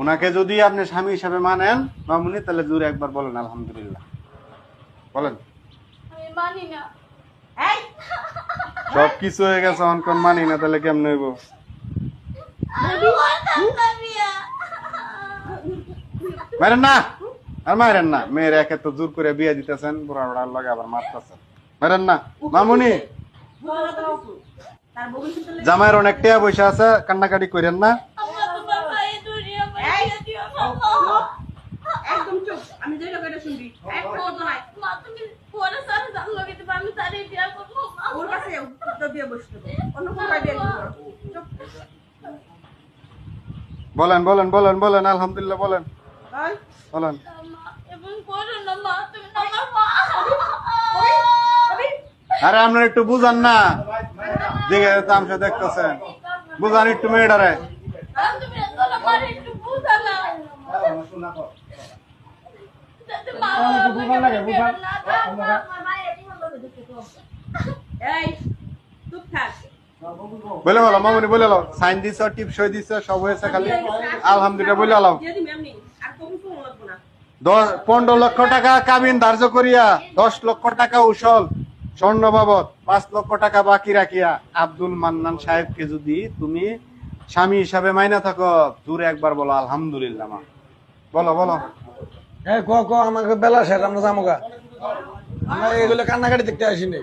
ওনাকে যদি আপনি স্বামী হিসাবে মানেন মামুনি, তাহলে জোরে একবার বলেন আলহামদুলিল্লাহ বলেন। আমি মানি না। সব কিছু হয়ে গেছে, অনকন মানি না, তাহলে কেমনে হইব? মারেন না, আর মারেন না। মেয়ের একে তো জোর করে বিয়ে দিতেছেন, বুড়া বুড়ার লগে আবার মারতেছেন। মারেন না মামুনি। জামাইয়ের অনেক টাকা পয়সা আছে, কান্নাকাটি করেন না। একদম চুপ, আমি যেটা কইরা শুনবি এক কথা নাই। মা তুমি পরে সারা জান লগে দিবা, আমি তারে বিয়া করব। ওর কাছে তো বিয়ে বসতে হবে, অন্য কোনো বিয়ে করব। চুপ। বলেন বলেন বলেন বলেন আলহামদুলিল্লাহ বলেন বল। বলেন। মা এবং করো না মা, তুমি না আমার মা। আরে আপনার একটু বুঝান না, দিকে তামসা দেখতেছেন, বুঝান একটু মেয়েটারে। তুমি এত আমার একটু বুঝা না। যাতে মা এই চুপ থাক। বলে বলো মামুনি, বলে লো। সাইন দিছ, টিপসই দিছ, সব হয়েছে, খালি আলহামদুলিল্লাহ বলে আলাও। দিয়ে দিবি এমনি, আর কবুল ফোন লাগবো না। 15 লক্ষ টাকা কাবিন ধার্য করিয়া 10 লক্ষ টাকা উসল স্বর্ণ বাবদ 5 লক্ষ টাকা বাকি রাখিয়া আব্দুল মান্নান সাহেবকে যদি তুমি স্বামী হিসাবে মাইনা থাকো, দূরে একবার বলো আলহামদুলিল্লাহ। মা বলো বলো। হ্যাঁ ক আমাকে বেলা শেষ, আমরা যামোগা। আমরা এগুলো কান্নাকাটি দেখতে আসিনি।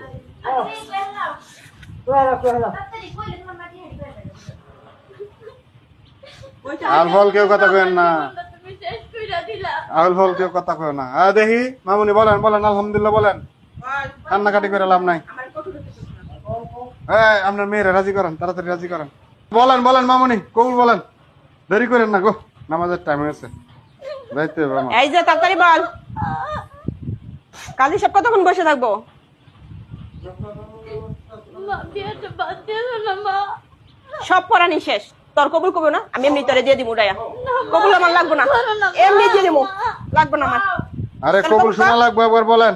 আল ফল কেউ কথা কেন না, তুমি শেষ কইরা দিলা। আল ফল কেউ কথা কেউ না। দেখি মামুনি বলেন বলেন আলহামদুলিল্লাহ বলেন, বল। কান্নাকাটি করে লাভ নাই। আমার কত দেখতেছ না। আপনার মেয়েরা রাজি করেন, তাড়াতাড়ি রাজি করেন। বলেন বলেন মামুনি, কবুল বলেন, দেরি করেন না গো, নামাজের টাইম হয়েছে, যাইতে হবে আমার। এই যে তাড়াতাড়ি বল, কাজী সব কতক্ষণ বসে থাকবো? মা বিয়েটা বাদ দিও না মা। সব পড়ানি শেষ, তোর কবুল কবো না, আমি এমনি তোরে দিয়ে দিব উড়াইয়া। কবুল আমার লাগবো না, এমনি দিয়ে দিব, লাগবো না আমার। আরে কবুল শোনা লাগবে একবার বলেন।